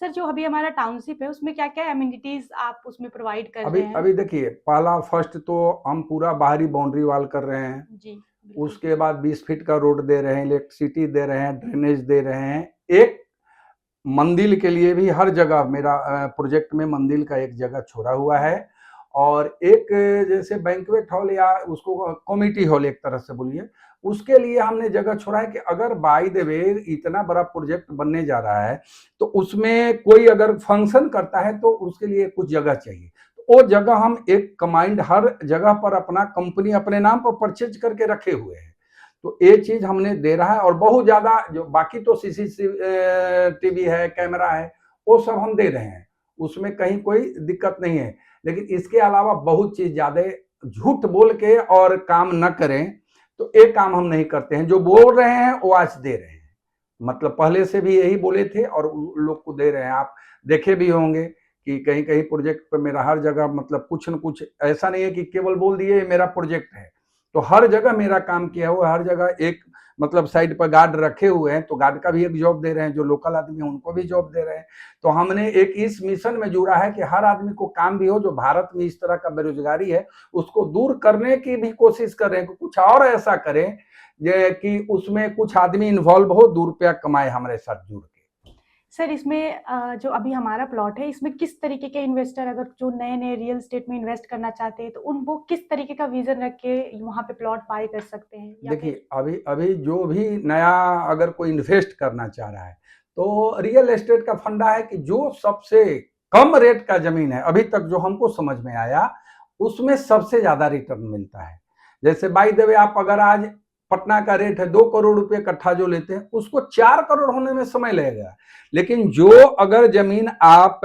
Sir जो अभी हमारा टाउनशिप है उसमें क्या-क्या एमिनिटीज़ आप उसमें प्रोवाइड कर अभी रहे हैं? अभी देखिए, पहला फर्स्ट तो हम पूरा बाहरी बाउंड्री वॉल कर रहे हैं। जी, बिल्कुल। उसके बाद 20 फीट का रोड दे रहे हैं, इलेक्ट्रिसिटी दे रहे हैं, ड्रेनेज दे रहे हैं। एक मंदिर के लिए भी हर जगह मेरा प्रोजेक्ट में मंदिर का एक जगह छोड़ा हुआ है। और एक जैसे बैंक्वेट हॉल या उसको कॉमिटी हॉल एक तरह से बोलिए, उसके लिए हमने जगह छोड़ा है कि अगर बाय द वे इतना बड़ा प्रोजेक्ट बनने जा रहा है तो उसमें कोई अगर फंक्शन करता है तो उसके लिए कुछ जगह चाहिए। तो वो जगह हम एक कमांड हर जगह पर अपना कंपनी अपने नाम पर परचेज करके रखे हुए हैं। तो ये चीज हमने दे रहा है। और बहुत ज्यादा जो बाकी तो सीसीटीवी है, कैमरा है, वो सब हम दे रहे हैं, उसमें कहीं कोई दिक्कत नहीं है। लेकिन इसके अलावा बहुत चीज ज्यादा झूठ बोल के और काम न करें, तो एक काम हम नहीं करते हैं। जो बोल रहे हैं वो आज दे रहे हैं, मतलब पहले से भी यही बोले थे और लोग को दे रहे हैं। आप देखे भी होंगे कि कहीं कहीं प्रोजेक्ट पे मेरा हर जगह मतलब कुछ न कुछ ऐसा नहीं है कि केवल बोल दिए मेरा प्रोजेक्ट है। तो हर जगह मेरा काम किया हुआ, हर जगह एक मतलब साइड पर गार्ड रखे हुए हैं, तो गार्ड का भी एक जॉब दे रहे हैं, जो लोकल आदमी है उनको भी जॉब दे रहे हैं। तो हमने एक इस मिशन में जुड़ा है कि हर आदमी को काम भी हो। जो भारत में इस तरह का बेरोजगारी है उसको दूर करने की भी कोशिश कर रहे हैं कि कुछ और ऐसा करें ये कि उसमें कुछ आदमी इन्वॉल्व हो, 2 रुपया कमाए हमारे साथ जुड़ के। सर इसमें जो अभी हमारा प्लॉट है इसमें किस तरीके के इन्वेस्टर अगर जो नए-नए रियल एस्टेट में इन्वेस्ट करना चाहते हैं तो उन वो किस तरीके का विज़न रख के वहाँ पे प्लॉट बाय कर सकते हैं? या फिर देखिए, अभी अभी जो भी नया अगर कोई इन्वेस्ट करना चाह रहा है तो रियल एस्टेट का फंडा है कि जो सबसे कम रेट का जमीन है अभी तक जो हमको समझ में आया, उसमें सबसे ज्यादा रिटर्न मिलता है। जैसे बाय द वे आप अगर आज पटना का रेट है 2 करोड़ रुपए कट्ठा जो लेते हैं, उसको 4 करोड़ होने में समय लगेगा। लेकिन जो अगर जमीन आप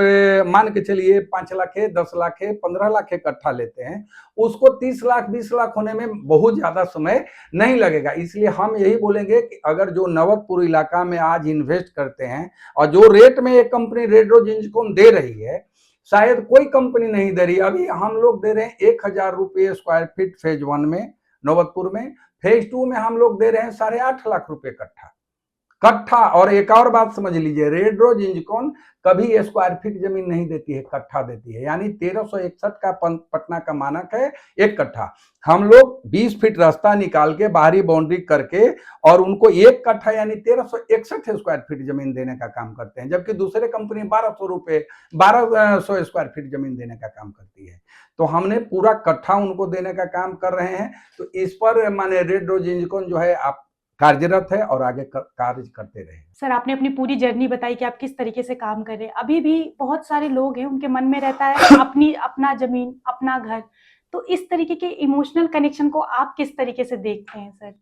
मान के चलिए 5 लाख है, 10 लाख है, 15 लाख है कट्ठा लेते हैं, उसको 30 लाख 20 लाख होने में बहुत ज्यादा समय नहीं लगेगा। इसलिए हम यही बोलेंगे कि अगर जो नवतपुर इलाका में आज इन्वेस्ट करते हैं और जो रेट में एक कंपनी रेड्रो जिंजकोन दे रही है, शायद कोई कंपनी नहीं दे रही। अभी हम लोग दे रहे हैं 1,000 रुपये स्क्वायर फीट फेज 1 में नवतपुर में। फेज 2 में हम लोग दे रहे हैं 8.5 लाख रुपए कट्ठा कट्ठा। और एक और बात समझ लीजिए, रेड्रो जिंजकोन कभी स्क्वायर फीट जमीन नहीं देती है, कट्ठा देती है। यानी 1361 का पटना का मानक है 1 कट्ठा। हम लोग 20 फीट रास्ता निकाल के बाहरी बाउंड्री करके और उनको 1 कट्ठा यानी 1361 स्क्वायर फीट जमीन देने का काम करते हैं, जबकि दूसरे कंपनी 1200 स्क्वायर फीट जमीन देने का काम करती है। तो हमने पूरा कट्ठा उनको देने का काम कर रहे हैं। तो इस पर माने रेड्रो जिंजकोन जो है आप कार्यरत है और आगे कार्य करते रहे। सर आपने अपनी पूरी जर्नी बताई कि आप किस तरीके से काम कर रहे हैं। अभी भी बहुत सारे लोग हैं उनके मन में रहता है अपनी अपना ज़मीन, अपना घर। तो इस तरीके के इमोशनल कनेक्शन को आप किस तरीके से देखते हैं सर?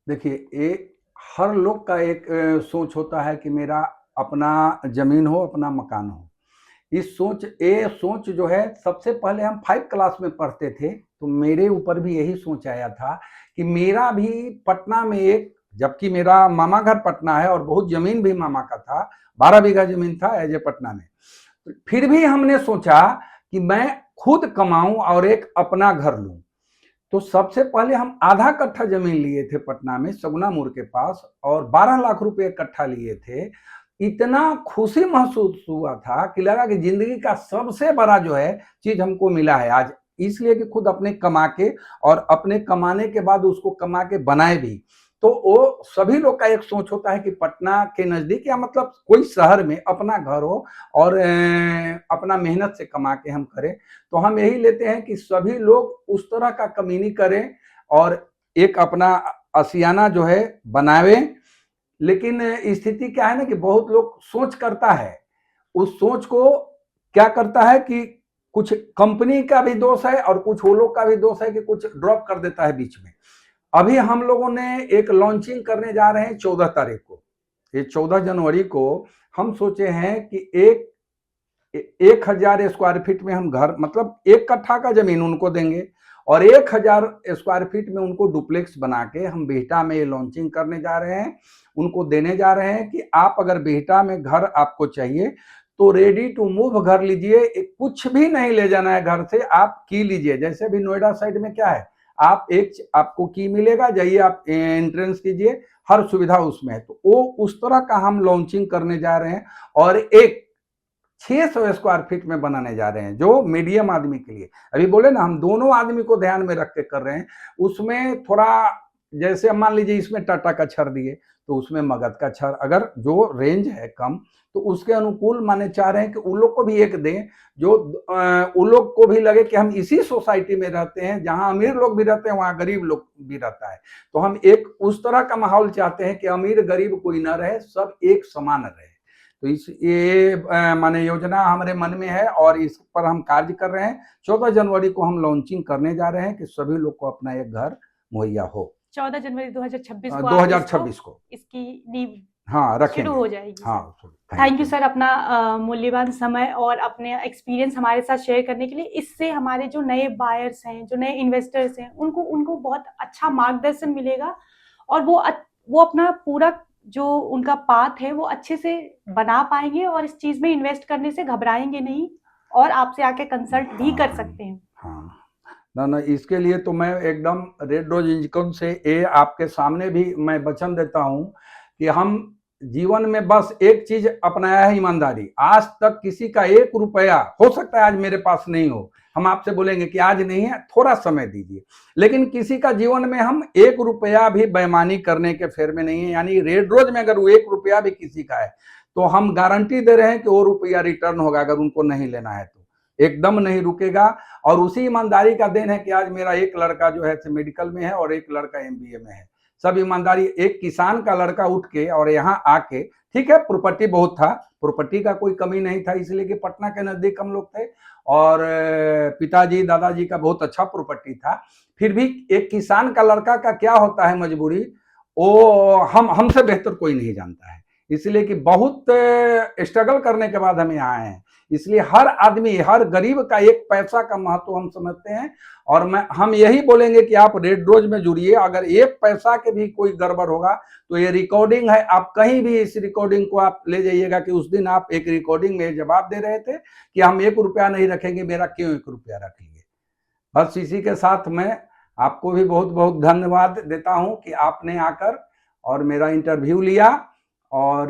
देखिए, एक हर लोग का एक सोच होता है कि मेरा अपना जमीन हो, अपना मकान हो। ये सोच जो है, सबसे पहले हम 5 क्लास में पढ़ते थे तो मेरे ऊपर भी यही सोच आया था कि मेरा भी पटना में एक, जबकि मेरा मामा घर पटना है और बहुत जमीन भी मामा का था, 12 बीघा जमीन था एज ए पटना में। फिर भी हमने सोचा कि मैं खुद कमाऊं और एक अपना घर लूं। तो सबसे पहले हम आधा कट्ठा जमीन लिए थे पटना में सगुना मोड़ के पास और 12 लाख रुपए कट्ठा लिए थे। इतना खुशी महसूस हुआ था कि लगा कि जिंदगी का सबसे बड़ा जो है चीज हमको मिला है आज। इसलिए कि खुद अपने कमा के और अपने कमाने के बाद उसको कमा के बनाए भी। तो वो सभी लोग का एक सोच होता है कि पटना के नजदीक या मतलब कोई शहर में अपना घर हो और अपना मेहनत से कमा के हम करें। तो हम यही लेते हैं कि सभी लोग उस तरह का कमीनी करें और एक अपना आशियाना जो है बनावे। लेकिन स्थिति क्या है ना कि बहुत लोग सोच करता है, उस सोच को क्या करता है कि कुछ कंपनी का भी दोष है और कुछ वो लोग का भी दोष है कि कुछ ड्रॉप कर देता है बीच में। अभी हम लोगों ने एक लॉन्चिंग करने जा रहे हैं 14 तारीख को। ये 14 जनवरी को हम सोचे हैं कि 1,000 स्क्वायर फीट में हम घर मतलब 1 कट्ठा का जमीन उनको देंगे और 1,000 स्क्वायर फीट में उनको डुप्लेक्स बना के हम बिहटा में ये लॉन्चिंग करने जा रहे हैं। उनको देने जा रहे हैं कि आप अगर बिहटा में घर आपको चाहिए तो रेडी टू मूव घर लीजिए। कुछ भी नहीं ले जाना है घर से, आप की लीजिए। जैसे भी नोएडा साइड में क्या है, आप आपको की मिलेगा, जाइए आप एंट्रेंस कीजिए, हर सुविधा उसमें है। तो वो उस तरह का हम लॉन्चिंग करने जा रहे हैं। और एक 600 स्क्वायर फीट में बनाने जा रहे हैं, जो मीडियम आदमी के लिए। अभी बोले ना हम दोनों आदमी को ध्यान में रख के कर रहे हैं। उसमें थोड़ा जैसे मान लीजिए इसमें टाटा का छड़ दिए, तो उसमें मगध का छड़, अगर जो रेंज है कम तो उसके अनुकूल माने चाह रहे हैं कि उन लोग को भी एक दें, जो उन लोग को भी लगे कि हम इसी सोसाइटी में रहते हैं, जहां अमीर लोग भी रहते हैं वहां गरीब लोग भी रहता है। तो हम एक उस तरह का माहौल चाहते हैं कि अमीर गरीब कोई ना रहे, सब एक समान रहे। तो इस ये माने योजना हमारे मन में है और इस पर हम कार्य कर रहे हैं। 14 जनवरी को हम लॉन्चिंग करने जा रहे हैं कि सभी लोग को अपना एक घर मुहैया हो। 14 जनवरी 2026 को आप 2026 को इसकी नींव हाँ रखेंगे, शुरू हो जाएगी। हाँ। थैंक यू सर, अपना मूल्यवान समय और अपने एक्सपीरियंस हमारे साथ शेयर करने के लिए। इससे हमारे जो नए बायर्स हैं, जो नए इन्वेस्टर्स हैं, उनको बहुत अच्छा मार्गदर्शन मिलेगा और वो अपना पूरा जो उनका पाथ है वो अच्छे से बना पाएंगे और इस चीज में इन्वेस्ट करने से घबराएंगे नहीं और आपसे आके कंसल्ट भी कर सकते हैं। हाँ ना, इसके लिए तो मैं एकदम रेड रोज इंजकॉन से ये आपके सामने भी मैं वचन देता हूं कि हम जीवन में बस एक चीज अपनाया है, ईमानदारी। आज तक किसी का 1 रुपया, हो सकता है आज मेरे पास नहीं हो, हम आपसे बोलेंगे कि आज नहीं है, थोड़ा समय दीजिए, लेकिन किसी का जीवन में हम 1 रुपया भी बेईमानी करने के फेर में नहीं है। यानी रेड रोज में अगर वो 1 रुपया भी किसी का है तो हम गारंटी दे रहे हैं कि वो रुपया रिटर्न होगा। अगर उनको नहीं लेना है तो एकदम नहीं रुकेगा। और उसी ईमानदारी का देन है कि आज मेरा एक लड़का जो है मेडिकल में है और एक लड़का MBA में है। सब ईमानदारी। एक किसान का लड़का उठ के और यहाँ आके, ठीक है प्रॉपर्टी बहुत था, प्रॉपर्टी का कोई कमी नहीं था, इसलिए कि पटना के नजदीक हम लोग थे और पिताजी दादाजी का बहुत अच्छा प्रॉपर्टी था। फिर भी एक किसान का लड़का का क्या होता है मजबूरी, वो हमसे बेहतर कोई नहीं जानता है। इसलिए कि बहुत स्ट्रगल करने के बाद हम यहाँ आए हैं। इसलिए हर आदमी, हर गरीब का एक पैसा का महत्व हम समझते हैं और हम यही बोलेंगे कि आप रेड रोज में जुड़िए। अगर एक पैसा के भी कोई गड़बड़ होगा तो ये रिकॉर्डिंग है, आप कहीं भी इस रिकॉर्डिंग को आप ले जाइएगा कि उस दिन आप एक रिकॉर्डिंग में जवाब दे रहे थे कि हम 1 रुपया नहीं रखेंगे, मेरा क्यों 1 रुपया रखेंगे। बस इसी के साथ मैं आपको भी बहुत बहुत धन्यवाद देता हूं कि आपने आकर और मेरा इंटरव्यू लिया और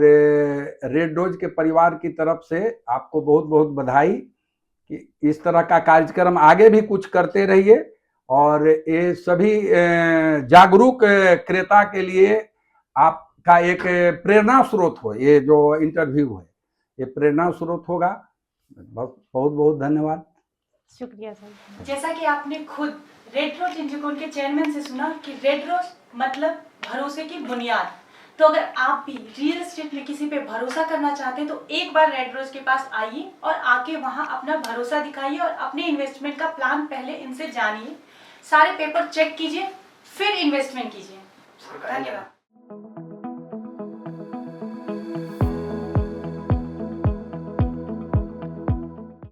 रेड रोज के परिवार की तरफ से आपको बहुत बहुत बधाई कि इस तरह का कार्यक्रम आगे भी कुछ करते रहिए और ये सभी जागरूक क्रेता के लिए आपका एक प्रेरणा स्रोत हो। ये जो इंटरव्यू है ये प्रेरणा स्रोत होगा। बहुत बहुत धन्यवाद। शुक्रिया सर। जैसा कि आपने खुद रेड रोज इंजकॉन के चेयरमैन से सुना कि रेड रोज मतलब भरोसे की बुनियाद। तो अगर आप भी रियल एस्टेट में किसी पे भरोसा करना चाहते हैं तो एक बार रेड रोज के पास आइए और आके वहां अपना भरोसा दिखाइए और अपने इन्वेस्टमेंट का प्लान पहले इनसे जानिए, सारे पेपर चेक कीजिए, फिर इन्वेस्टमेंट कीजिए। धन्यवाद।